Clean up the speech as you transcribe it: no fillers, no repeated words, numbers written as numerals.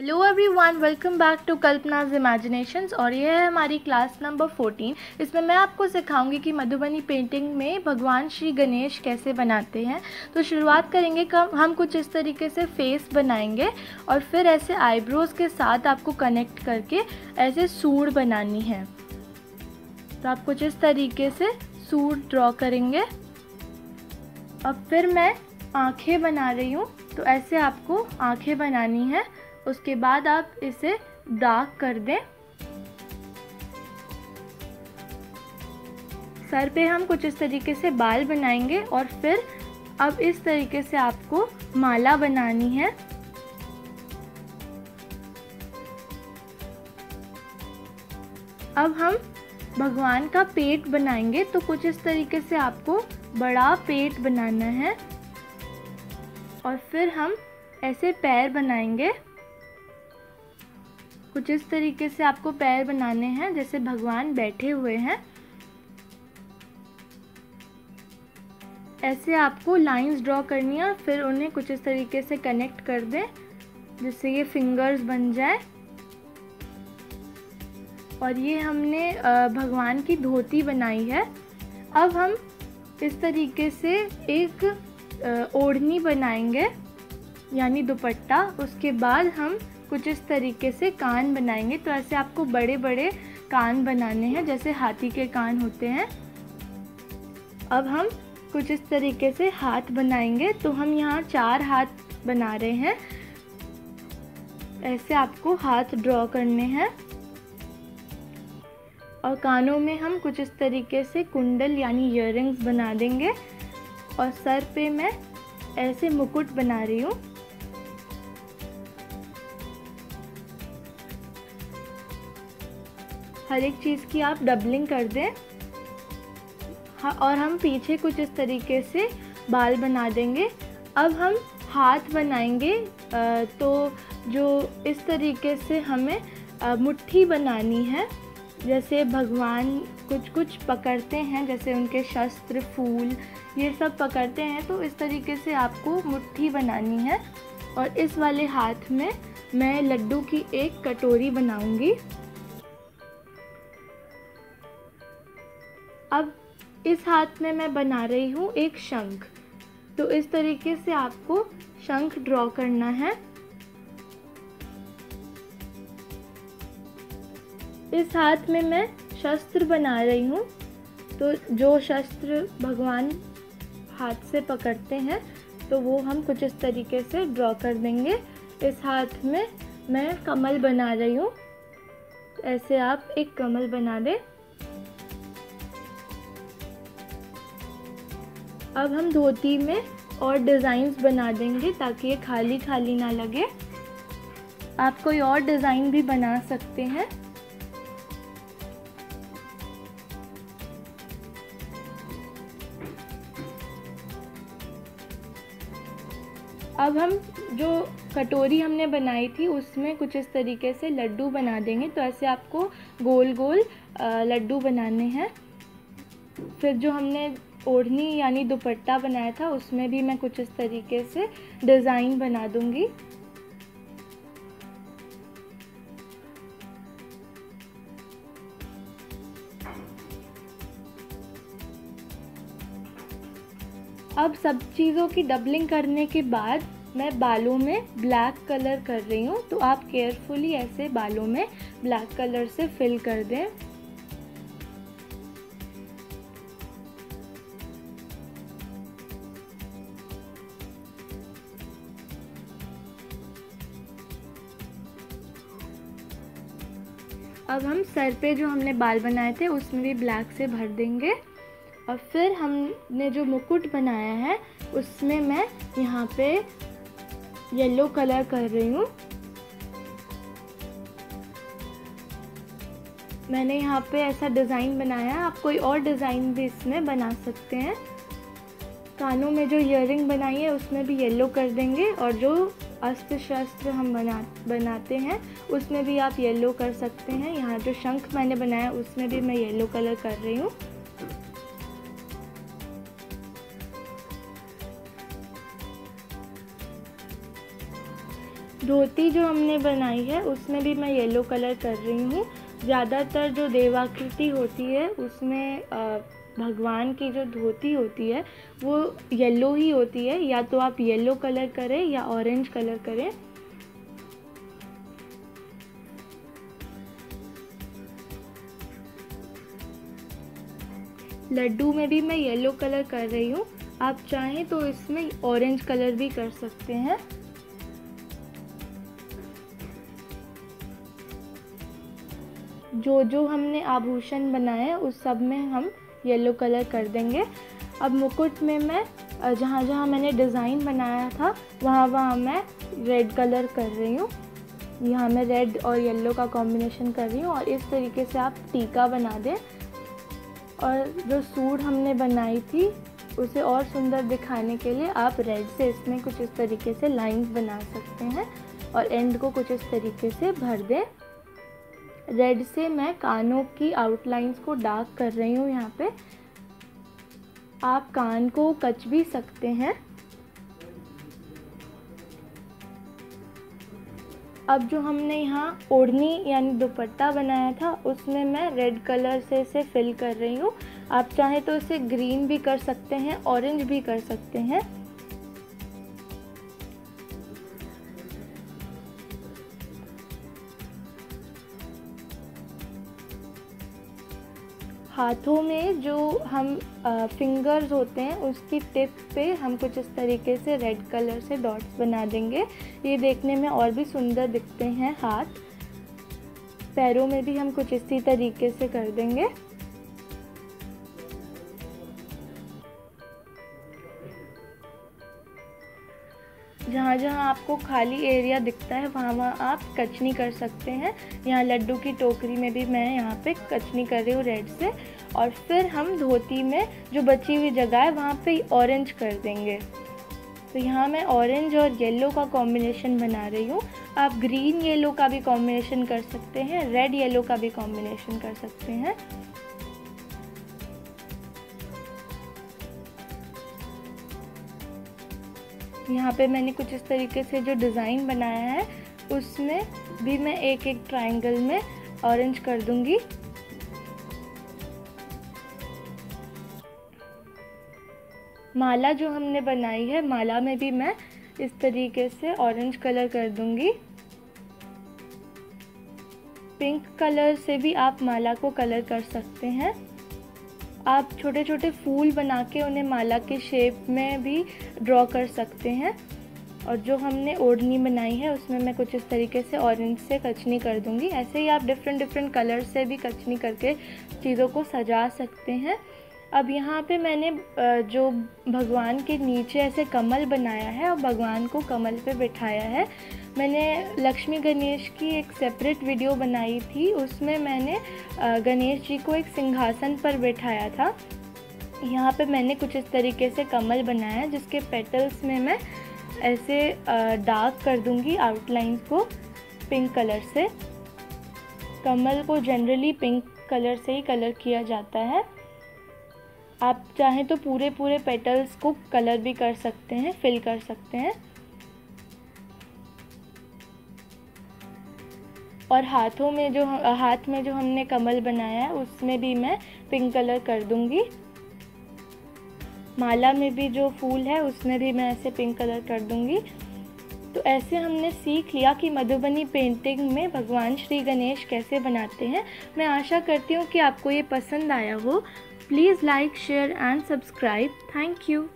Hello everyone, welcome back to Kalpana's imaginations. और ये है हमारी क्लास नंबर 14। इसमें मैं आपको सिखाऊंगी कि मधुबनी पेंटिंग में भगवान श्री गणेश कैसे बनाते हैं। तो शुरुआत करेंगे हम कुछ इस तरीके से फेस बनाएंगे और फिर ऐसे आईब्रोज़ के साथ आपको कनेक्ट करके ऐसे सूंड बनानी है। तो आप कुछ इस तरीके से सूंड ड्रॉ करेंगे। अब फिर मैं आँखें बना रही हूँ, तो ऐसे आपको आँखें बनानी है। उसके बाद आप इसे डार्क कर दें। सर पे हम कुछ इस तरीके से बाल बनाएंगे और फिर अब इस तरीके से आपको माला बनानी है। अब हम भगवान का पेट बनाएंगे, तो कुछ इस तरीके से आपको बड़ा पेट बनाना है और फिर हम ऐसे पैर बनाएंगे। कुछ इस तरीके से आपको पैर बनाने हैं जैसे भगवान बैठे हुए हैं। ऐसे आपको लाइंस ड्रॉ करनी है, फिर उन्हें कुछ इस तरीके से कनेक्ट कर दें जिससे ये फिंगर्स बन जाए। और ये हमने भगवान की धोती बनाई है। अब हम इस तरीके से एक ओढ़नी बनाएंगे यानी दुपट्टा। उसके बाद हम कुछ इस तरीके से कान बनाएंगे। तो ऐसे आपको बड़े बड़े कान बनाने हैं जैसे हाथी के कान होते हैं। अब हम कुछ इस तरीके से हाथ बनाएंगे। तो हम यहाँ 4 हाथ बना रहे हैं। ऐसे आपको हाथ ड्रॉ करने हैं और कानों में हम कुछ इस तरीके से कुंडल यानी ईयररिंग्स बना देंगे। और सर पे मैं ऐसे मुकुट बना रही हूँ। हर एक चीज़ की आप डबलिंग कर दें। और हम पीछे कुछ इस तरीके से बाल बना देंगे। अब हम हाथ बनाएंगे। तो जो इस तरीके से हमें मुट्ठी बनानी है, जैसे भगवान कुछ कुछ पकड़ते हैं, जैसे उनके शस्त्र फूल ये सब पकड़ते हैं, तो इस तरीके से आपको मुट्ठी बनानी है। और इस वाले हाथ में मैं लड्डू की एक कटोरी बनाऊंगी। अब इस हाथ में मैं बना रही हूँ एक शंख। तो इस तरीके से आपको शंख ड्रॉ करना है। इस हाथ में मैं शस्त्र बना रही हूँ। तो जो शस्त्र भगवान हाथ से पकड़ते हैं, तो वो हम कुछ इस तरीके से ड्रॉ कर देंगे। इस हाथ में मैं कमल बना रही हूँ। ऐसे आप एक कमल बना दें। अब हम धोती में और डिज़ाइंस बना देंगे ताकि ये खाली खाली ना लगे। आप कोई और डिज़ाइन भी बना सकते हैं। अब हम जो कटोरी हमने बनाई थी उसमें कुछ इस तरीके से लड्डू बना देंगे। तो ऐसे आपको गोल गोल लड्डू बनाने हैं। फिर जो हमने ओढ़नी यानी दुपट्टा बनाया था उसमें भी मैं कुछ इस तरीके से डिज़ाइन बना दूंगी। अब सब चीज़ों की डबलिंग करने के बाद मैं बालों में ब्लैक कलर कर रही हूँ। तो आप केयरफुली ऐसे बालों में ब्लैक कलर से फिल कर दें। अब हम सर पे जो हमने बाल बनाए थे उसमें भी ब्लैक से भर देंगे। और फिर हमने जो मुकुट बनाया है उसमें मैं यहाँ पे येलो कलर कर रही हूँ। मैंने यहाँ पे ऐसा डिज़ाइन बनाया है। आप कोई और डिज़ाइन भी इसमें बना सकते हैं। कानों में जो ईयररिंग बनाई है उसमें भी येलो कर देंगे। और जो अस्त्र शस्त्र हम बनाते हैं उसमें भी आप येलो कर सकते हैं। यहाँ जो शंख मैंने बनाया उसमें भी मैं येलो कलर कर रही हूँ। धोती जो हमने बनाई है उसमें भी मैं येलो कलर कर रही हूँ। ज़्यादातर जो देवाकृति होती है उसमें भगवान की जो धोती होती है वो येलो ही होती है, या तो आप येलो कलर करें या ऑरेंज कलर करें। लड्डू में भी मैं येलो कलर कर रही हूँ, आप चाहें तो इसमें ऑरेंज कलर भी कर सकते हैं। जो हमने आभूषण बनाए हैं उस सब में हम येलो कलर कर देंगे। अब मुकुट में मैं जहाँ जहाँ मैंने डिज़ाइन बनाया था वहाँ मैं रेड कलर कर रही हूँ। यहाँ मैं रेड और येलो का कॉम्बिनेशन कर रही हूँ और इस तरीके से आप टीका बना दें। और जो सूट हमने बनाई थी उसे और सुंदर दिखाने के लिए आप रेड से इसमें कुछ इस तरीके से लाइंस बना सकते हैं और एंड को कुछ इस तरीके से भर दें। रेड से मैं कानों की आउटलाइंस को डार्क कर रही हूँ यहाँ पे। आप कान को कच भी सकते हैं। अब जो हमने यहाँ ओढ़नी यानी दुपट्टा बनाया था उसमें मैं रेड कलर से इसे फिल कर रही हूँ। आप चाहें तो इसे ग्रीन भी कर सकते हैं, ऑरेंज भी कर सकते हैं। हाथों में जो हम फिंगर्स होते हैं उसकी टिप पे हम कुछ इस तरीके से रेड कलर से डॉट्स बना देंगे। ये देखने में और भी सुंदर दिखते हैं हाथ। पैरों में भी हम कुछ इसी तरीके से कर देंगे। जहाँ जहाँ आपको खाली एरिया दिखता है वहाँ आप कचनी कर सकते हैं। यहाँ लड्डू की टोकरी में भी मैं यहाँ पे कचनी कर रही हूँ रेड से। और फिर हम धोती में जो बची हुई जगह है वहाँ पे ऑरेंज कर देंगे। तो यहाँ मैं ऑरेंज और येलो का कॉम्बिनेशन बना रही हूँ। आप ग्रीन येलो का भी कॉम्बिनेशन कर सकते हैं, रेड येलो का भी कॉम्बिनेशन कर सकते हैं। यहाँ पे मैंने कुछ इस तरीके से जो डिज़ाइन बनाया है उसमें भी मैं एक एक ट्रायंगल में ऑरेंज कर दूंगी। माला जो हमने बनाई है माला में भी मैं इस तरीके से ऑरेंज कलर कर दूंगी। पिंक कलर से भी आप माला को कलर कर सकते हैं। आप छोटे छोटे फूल बना के उन्हें माला के शेप में भी ड्रॉ कर सकते हैं। और जो हमने ओढ़नी बनाई है उसमें मैं कुछ इस तरीके से ऑरेंज से कचनी कर दूंगी। ऐसे ही आप डिफरेंट कलर से भी कचनी करके चीज़ों को सजा सकते हैं। अब यहाँ पे मैंने जो भगवान के नीचे ऐसे कमल बनाया है और भगवान को कमल पे बिठाया है। मैंने लक्ष्मी गणेश की एक सेपरेट वीडियो बनाई थी, उसमें मैंने गणेश जी को एक सिंहासन पर बिठाया था। यहाँ पे मैंने कुछ इस तरीके से कमल बनाया है जिसके पेटल्स में मैं ऐसे डार्क कर दूंगी आउटलाइन को पिंक कलर से। कमल को जनरली पिंक कलर से ही कलर किया जाता है। आप चाहें तो पूरे पेटल्स को कलर भी कर सकते हैं, फिल कर सकते हैं। और हाथ में जो हमने कमल बनाया है उसमें भी मैं पिंक कलर कर दूंगी। माला में भी जो फूल है उसमें भी मैं ऐसे पिंक कलर कर दूंगी। तो ऐसे हमने सीख लिया कि मधुबनी पेंटिंग में भगवान श्री गणेश कैसे बनाते हैं। मैं आशा करती हूँ कि आपको ये पसंद आया हो। Please like, share and subscribe. Thank you.